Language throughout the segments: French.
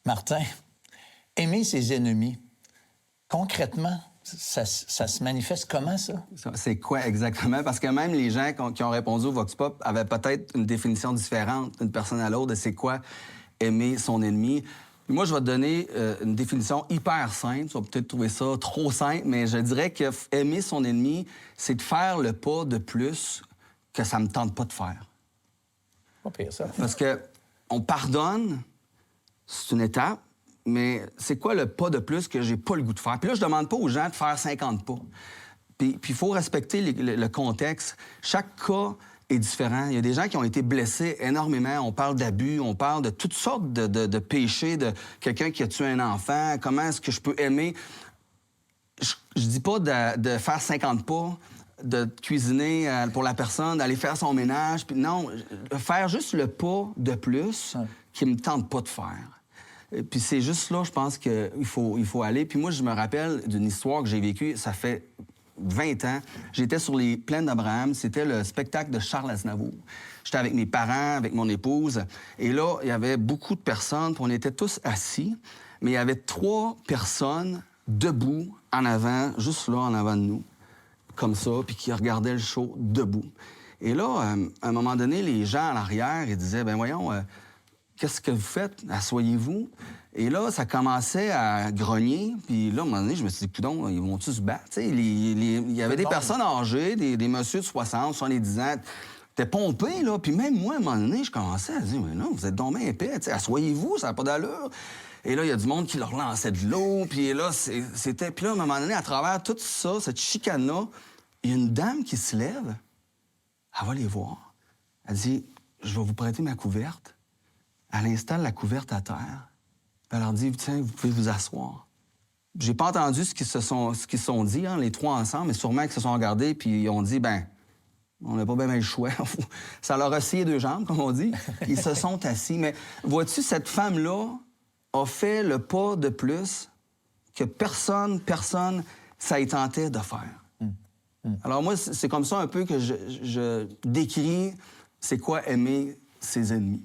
Martin, aimer ses ennemis, concrètement, ça se manifeste comment, ça? C'est quoi exactement? Parce que même les gens qui ont répondu au Vox Pop avaient peut-être une définition différente d'une personne à l'autre de c'est quoi aimer son ennemi. Puis moi, je vais te donner une définition hyper simple. Tu vas peut-être trouver ça trop simple, mais je dirais que aimer son ennemi, c'est de faire le pas de plus que ça me tente pas de faire. Pas pire, ça. Parce que on pardonne, c'est une étape, mais c'est quoi le pas de plus que j'ai pas le goût de faire? Puis là, je demande pas aux gens de faire 50 pas. Puis il faut respecter le contexte. Chaque cas est différent. Il y a des gens qui ont été blessés énormément. On parle d'abus, on parle de toutes sortes de péchés, de quelqu'un qui a tué un enfant. Comment est-ce que je peux aimer? Je dis pas de faire 50 pas, de cuisiner pour la personne, d'aller faire son ménage. Puis non, faire juste le pas de plus qui me tente pas de faire. Puis c'est juste là, je pense qu'il faut aller. Puis moi, je me rappelle d'une histoire que j'ai vécue, ça fait 20 ans. J'étais sur les plaines d'Abraham. C'était le spectacle de Charles Aznavour. J'étais avec mes parents, avec mon épouse. Et là, il y avait beaucoup de personnes, puis on était tous assis. Mais il y avait 3 personnes debout, en avant, juste là, en avant de nous, comme ça, puis qui regardaient le show debout. Et là, à un moment donné, les gens à l'arrière, ils disaient, ben voyons, qu'est-ce que vous faites? Asseyez-vous. Et là, ça commençait à grogner. Puis là, à un moment donné, je me suis dit, coudonc, ils vont-tu se battre? T'sais, il y avait des personnes âgées, des messieurs de 60, 70 ans. T'es pompé, là. Puis même moi, à un moment donné, je commençais à dire, mais non, vous êtes donc bien épais. Asseyez-vous, ça n'a pas d'allure. Et là, il y a du monde qui leur lançait de l'eau. Puis là, c'était... Puis là, à un moment donné, à travers tout ça, cette chicane-là, il y a une dame qui se lève. Elle va les voir. Elle dit, je vais vous prêter ma couverte. Elle installe la couverte à terre. Elle leur dit, tiens, vous pouvez vous asseoir. J'ai pas entendu ce qu'ils se sont dit, hein, les 3 ensemble, mais sûrement qu'ils se sont regardés puis ils ont dit, ben, on n'a pas bien le choix. Ça leur a scié 2 jambes, comme on dit. Ils se sont assis. Mais vois-tu, cette femme-là a fait le pas de plus que personne, ça y tentait de faire. Alors moi, c'est comme ça un peu que je décris c'est quoi aimer ses ennemis.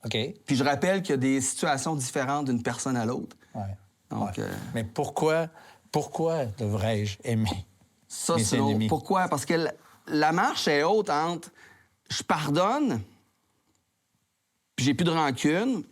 OK. Puis je rappelle qu'il y a des situations différentes d'une personne à l'autre. Ouais. Donc, ouais. Mais pourquoi devrais-je aimer mes ennemis? Pourquoi? Parce que la marche est haute entre je pardonne, puis j'ai plus de rancune,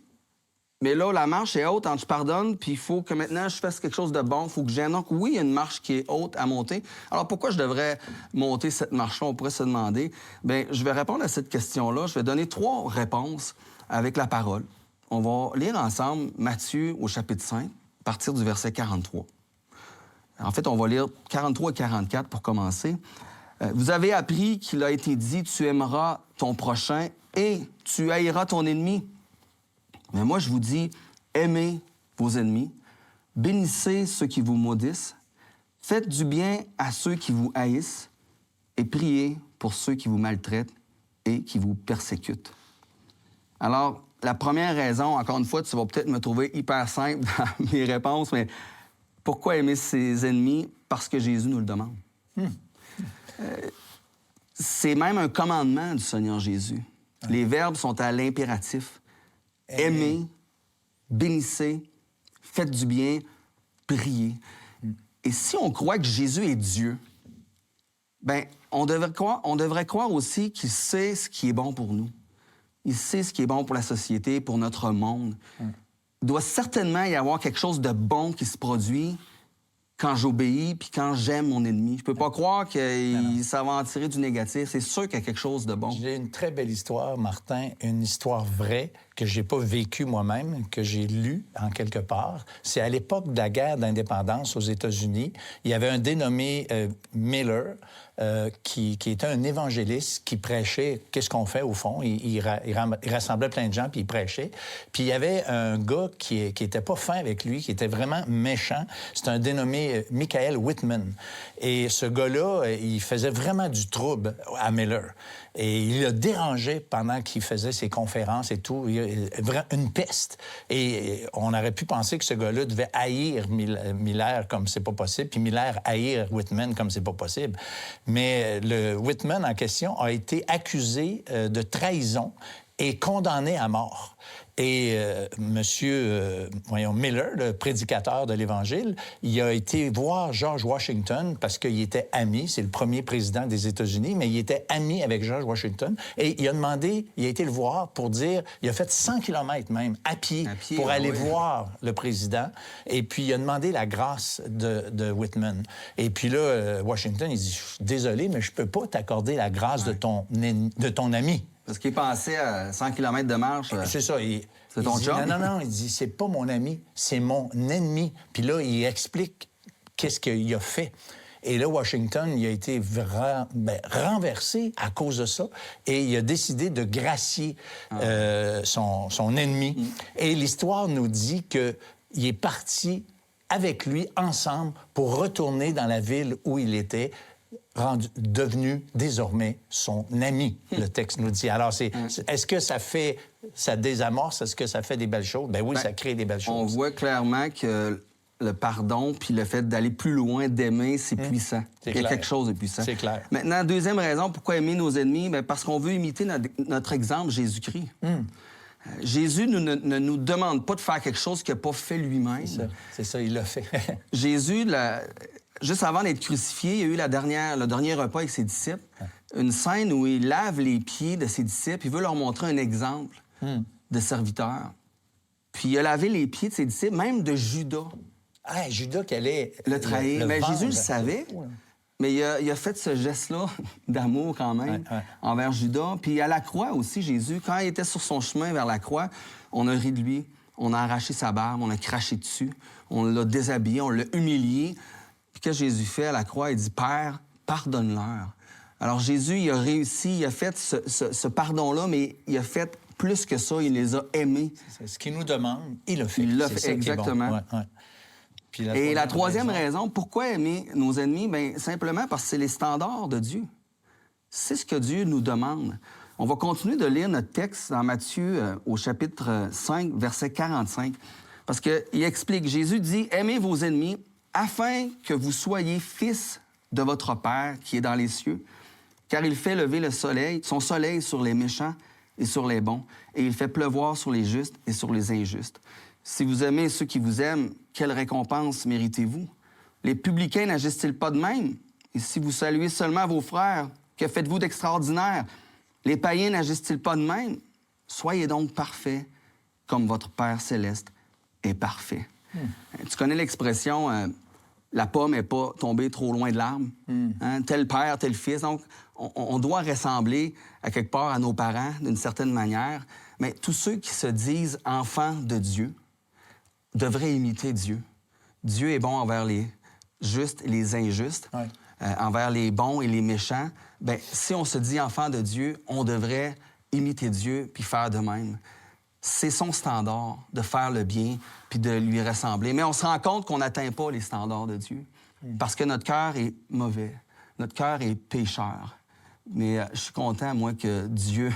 mais là, la marche est haute entre je pardonne, puis il faut que maintenant je fasse quelque chose de bon, il faut que j'aime. Donc oui, il y a une marche qui est haute à monter. Alors pourquoi je devrais monter cette marche-là? On pourrait se demander. Bien, je vais répondre à cette question-là. Je vais donner 3 réponses avec la parole. On va lire ensemble Matthieu au chapitre 5, à partir du verset 43. En fait, on va lire 43 et 44 pour commencer. Vous avez appris qu'il a été dit, tu aimeras ton prochain et tu haïras ton ennemi. Mais moi, je vous dis, aimez vos ennemis, bénissez ceux qui vous maudissent, faites du bien à ceux qui vous haïssent et priez pour ceux qui vous maltraitent et qui vous persécutent. Alors, la première raison, encore une fois, tu vas peut-être me trouver hyper simple dans mes réponses, mais pourquoi aimer ses ennemis? Parce que Jésus nous le demande. C'est même un commandement du Seigneur Jésus. Les verbes sont à l'impératif. Aimez, bénissez, faites du bien, priez. Et si on croit que Jésus est Dieu, bien, on devrait croire aussi qu'il sait ce qui est bon pour nous. Il sait ce qui est bon pour la société, pour notre monde. Il doit certainement y avoir quelque chose de bon qui se produit quand j'obéis puis quand j'aime mon ennemi. Je peux pas croire que ça va en tirer du négatif. C'est sûr qu'il y a quelque chose de bon. J'ai une très belle histoire, Martin, une histoire vraie que j'ai pas vécue moi-même, que j'ai lue en quelque part. C'est à l'époque de la guerre d'indépendance aux États-Unis. Il y avait un dénommé Miller qui était un évangéliste qui prêchait. Qu'est-ce qu'on fait au fond? Il rassemblait plein de gens puis il prêchait. Puis il y avait un gars qui était pas fin avec lui, qui était vraiment méchant. C'est un dénommé Michael Whitman. Et ce gars-là, il faisait vraiment du trouble à Miller. Et il l'a dérangé pendant qu'il faisait ses conférences et tout. Une peste. Et on aurait pu penser que ce gars-là devait haïr Miller comme c'est pas possible, puis Miller haïr Whitman comme c'est pas possible. Mais le Whitman en question a été accusé de trahison et condamné à mort. Et voyons, Miller, le prédicateur de l'Évangile, il a été voir George Washington parce qu'il était ami, c'est le premier président des États-Unis, mais il était ami avec George Washington. Et il a été le voir pour dire, il a fait 100 km même, à pied pour aller voir le président. Et puis, il a demandé la grâce de Whitman. Et puis là, Washington, il dit, désolé, mais je peux pas t'accorder la grâce de ton ami. Parce qu'il pensait à 100 km de marche. C'est ça. C'est ton job? Non, il dit, c'est pas mon ami, c'est mon ennemi. Puis là, il explique qu'est-ce qu'il a fait. Et là, Washington, il a été renversé à cause de ça. Et il a décidé de gracier son ennemi. Et l'histoire nous dit qu'il est parti avec lui, ensemble, pour retourner dans la ville où il était, devenu désormais son ami, le texte nous dit. Alors, est-ce que ça désamorce, est-ce que ça fait des belles choses? Ben oui, ça crée des belles choses. On voit clairement que le pardon puis le fait d'aller plus loin, d'aimer, c'est puissant. Il y a quelque chose de puissant. C'est clair. Maintenant, deuxième raison, pourquoi aimer nos ennemis? Bien, parce qu'on veut imiter notre exemple, Jésus-Christ. Jésus ne nous demande pas de faire quelque chose qu'il n'a pas fait lui-même. C'est ça, il l'a fait. Jésus, juste avant d'être crucifié, il y a eu le dernier repas avec ses disciples, une scène où il lave les pieds de ses disciples. Il veut leur montrer un exemple de serviteur. Puis il a lavé les pieds de ses disciples, même de Judas. Ah, Judas qui allait le trahir. Mais vendre. Jésus le savait. Mais il a fait ce geste-là d'amour quand même envers Judas. Puis à la croix aussi, Jésus, quand il était sur son chemin vers la croix, on a ri de lui, on a arraché sa barbe, on a craché dessus, on l'a déshabillé, on l'a humilié. Puis qu'est-ce que Jésus fait à la croix? Il dit, Père, pardonne-leur. Alors Jésus, il a réussi, il a fait ce pardon-là, mais il a fait plus que ça, il les a aimés. C'est ce qu'il nous demande, il l'a fait. Il l'a fait, exactement. Bon. Puis la troisième raison, pourquoi aimer nos ennemis? Bien, simplement parce que c'est les standards de Dieu. C'est ce que Dieu nous demande. On va continuer de lire notre texte dans Matthieu au chapitre 5, verset 45. Parce qu'il explique, Jésus dit, « Aimez vos ennemis afin que vous soyez fils de votre Père qui est dans les cieux, car il fait lever son soleil sur les méchants et sur les bons, et il fait pleuvoir sur les justes et sur les injustes. Si vous aimez ceux qui vous aiment, quelle récompense méritez-vous? Les publicains n'agissent-ils pas de même? Et si vous saluez seulement vos frères, que faites-vous d'extraordinaire? Les païens n'agissent-ils pas de même? Soyez donc parfaits, comme votre Père céleste est parfait. Tu connais l'expression la pomme n'est pas tombée trop loin de l'arbre. Hein? Tel père, tel fils. Donc, on doit ressembler à quelque part à nos parents d'une certaine manière. Mais tous ceux qui se disent enfants de Dieu devraient imiter Dieu. Dieu est bon envers les justes et les injustes, envers les bons et les méchants. Bien, si on se dit enfant de Dieu, on devrait imiter Dieu puis faire de même. C'est son standard de faire le bien puis de lui ressembler. Mais on se rend compte qu'on n'atteint pas les standards de Dieu parce que notre cœur est mauvais. Notre cœur est pécheur. Mais je suis content, moi, que Dieu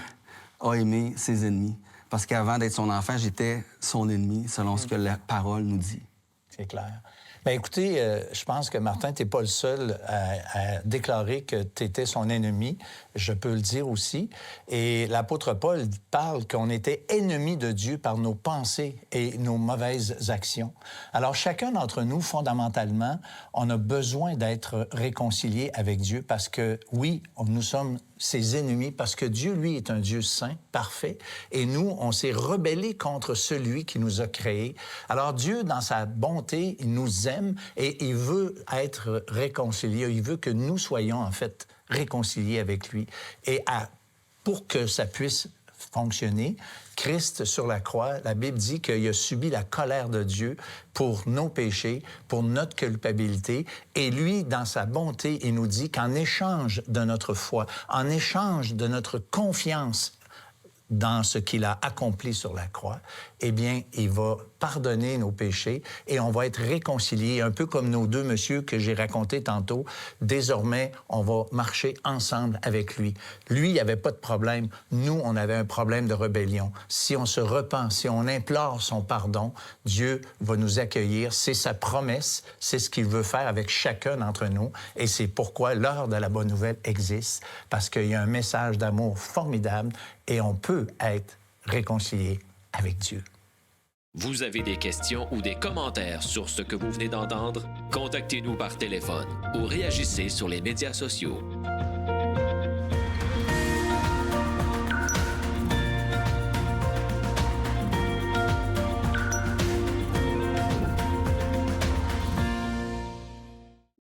a aimé ses ennemis. Parce qu'avant d'être son enfant, j'étais son ennemi, selon ce que la parole nous dit. C'est clair. Bien, écoutez, je pense que Martin, tu n'es pas le seul à déclarer que tu étais son ennemi. Je peux le dire aussi. Et l'apôtre Paul parle qu'on était ennemis de Dieu par nos pensées et nos mauvaises actions. Alors, chacun d'entre nous, fondamentalement, on a besoin d'être réconcilié avec Dieu parce que, oui, nous sommes ses ennemis parce que Dieu, lui, est un Dieu saint, parfait, et nous, on s'est rebellés contre celui qui nous a créés. Alors Dieu, dans sa bonté, il nous aime et il veut être réconcilié. Il veut que nous soyons, en fait, réconciliés avec lui. Et pour que ça puisse fonctionner, Christ, sur la croix, la Bible dit qu'il a subi la colère de Dieu pour nos péchés, pour notre culpabilité. Et lui, dans sa bonté, il nous dit qu'en échange de notre foi, en échange de notre confiance dans ce qu'il a accompli sur la croix, eh bien, il va pardonner nos péchés et on va être réconciliés, un peu comme nos deux messieurs que j'ai racontés tantôt. Désormais, on va marcher ensemble avec lui. Lui, il n'y avait pas de problème. Nous, on avait un problème de rébellion. Si on se repent, si on implore son pardon, Dieu va nous accueillir. C'est sa promesse, c'est ce qu'il veut faire avec chacun d'entre nous et c'est pourquoi l'heure de la bonne nouvelle existe, parce qu'il y a un message d'amour formidable et on peut être réconcilié avec Dieu. Vous avez des questions ou des commentaires sur ce que vous venez d'entendre? Contactez-nous par téléphone ou réagissez sur les médias sociaux.